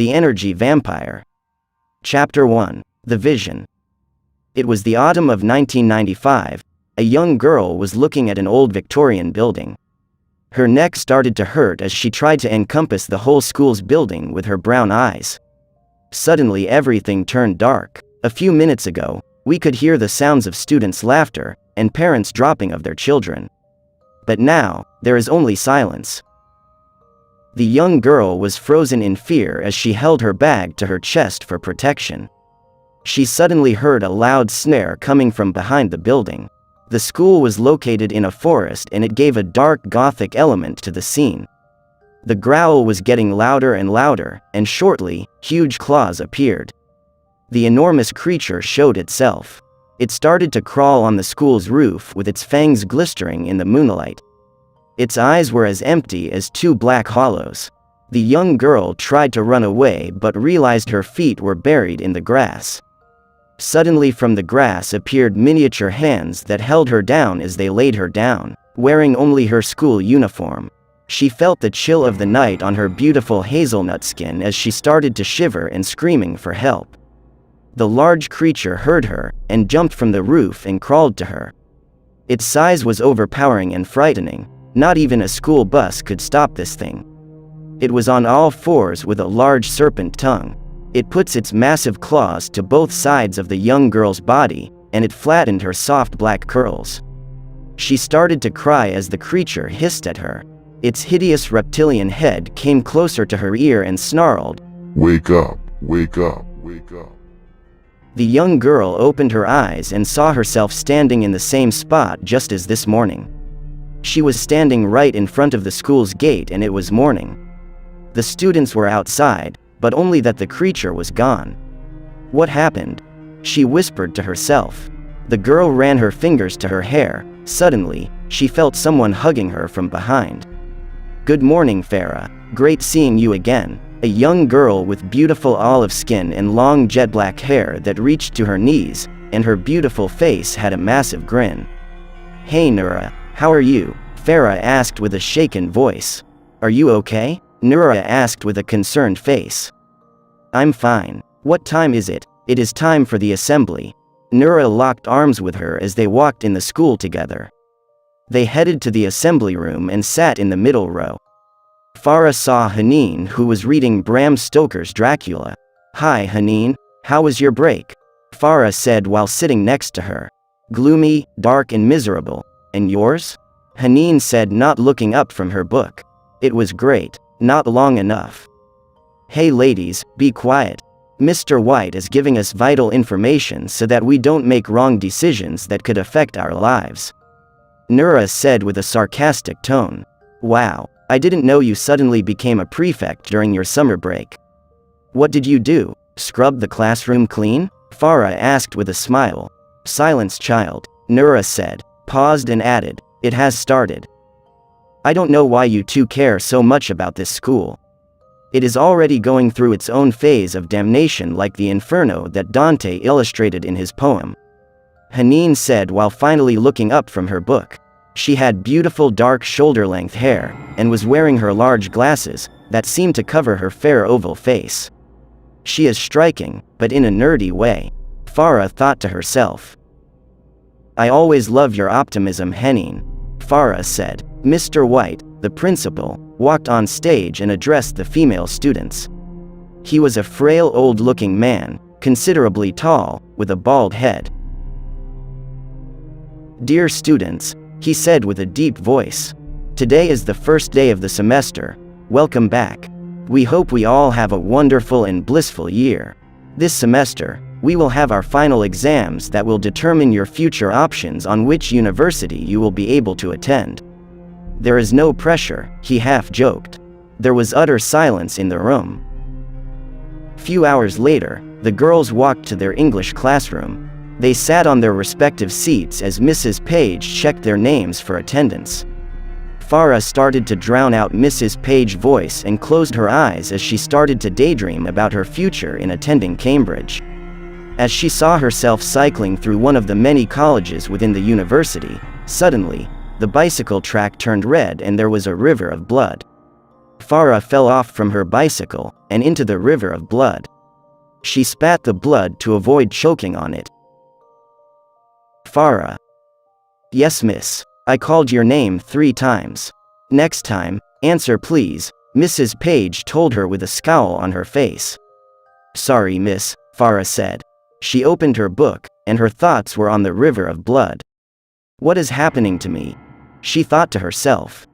The Energy Vampire. Chapter 1. The Vision. It was the autumn of 1995. A young girl was looking at an old Victorian building. Her neck started to hurt as she tried to encompass the whole school's building with her brown eyes. Suddenly everything turned dark. A few minutes ago, we could hear the sounds of students' laughter and parents dropping of their children. But now, there is only silence. The young girl was frozen in fear as she held her bag to her chest for protection. She suddenly heard a loud snare coming from behind the building. The school was located in a forest and it gave a dark gothic element to the scene. The growl was getting louder and louder, and shortly, huge claws appeared. The enormous creature showed itself. It started to crawl on the school's roof with its fangs glistering in the moonlight. Its eyes were as empty as two black hollows. The young girl tried to run away but realized her feet were buried in the grass. Suddenly from the grass appeared miniature hands that held her down as they laid her down, wearing only her school uniform. She felt the chill of the night on her beautiful hazelnut skin as she started to shiver and screaming for help. The large creature heard her, and jumped from the roof and crawled to her. Its size was overpowering and frightening. Not even a school bus could stop this thing. It was on all fours with a large serpent tongue. It puts its massive claws to both sides of the young girl's body, and it flattened her soft black curls. She started to cry as the creature hissed at her. Its hideous reptilian head came closer to her ear and snarled, "Wake up, wake up, wake up." The young girl opened her eyes and saw herself standing in the same spot just as this morning. She was standing right in front of the school's gate and it was morning. The students were outside, but only that the creature was gone. What happened? She whispered to herself. The girl ran her fingers to her hair. Suddenly, she felt someone hugging her from behind. "Good morning, Farah. Great seeing you again." A young girl with beautiful olive skin and long jet black hair that reached to her knees, and her beautiful face had a massive grin. "Hey Nura, how are you?" Farah asked with a shaken voice. "Are you okay?" Nura asked with a concerned face. "I'm fine. What time is it?" "It is time for the assembly." Nura locked arms with her as they walked in the school together. They headed to the assembly room and sat in the middle row. Farah saw Haneen, who was reading Bram Stoker's Dracula. "Hi Haneen, how was your break?" Farah said while sitting next to her. "Gloomy, dark and miserable. And yours?" Haneen said, not looking up from her book. "It was great. Not long enough." "Hey ladies, be quiet. Mr. White is giving us vital information so that we don't make wrong decisions that could affect our lives." Nura said with a sarcastic tone. "Wow, I didn't know you suddenly became a prefect during your summer break. What did you do? Scrub the classroom clean?" Farah asked with a smile. "Silence, child," Nura said, paused and added, "It has started. I don't know why you two care so much about this school. It is already going through its own phase of damnation like the inferno that Dante illustrated in his poem." Haneen said while finally looking up from her book. She had beautiful dark shoulder-length hair, and was wearing her large glasses, that seemed to cover her fair oval face. "She is striking, but in a nerdy way," Farah thought to herself. "I always love your optimism, Haneen," Farah said. Mr. White, the principal, walked on stage and addressed the female students. He was a frail old-looking man, considerably tall, with a bald head. "Dear students," he said with a deep voice. "Today is the first day of the semester. Welcome back. We hope we all have a wonderful and blissful year. This semester, we will have our final exams that will determine your future options on which university you will be able to attend. There is no pressure," he half-joked. There was utter silence in the room. Few hours later, the girls walked to their English classroom. They sat on their respective seats as Mrs. Page checked their names for attendance. Farah started to drown out Mrs. Page's voice and closed her eyes as she started to daydream about her future in attending Cambridge. As she saw herself cycling through one of the many colleges within the university, suddenly, the bicycle track turned red and there was a river of blood. Farah fell off from her bicycle and into the river of blood. She spat the blood to avoid choking on it. Farah. Yes, miss. I called your name 3 times. Next time, answer please, Mrs. Page told her with a scowl on her face. Sorry, miss, Farah said. She opened her book, and her thoughts were on the river of blood. What is happening to me? She thought to herself.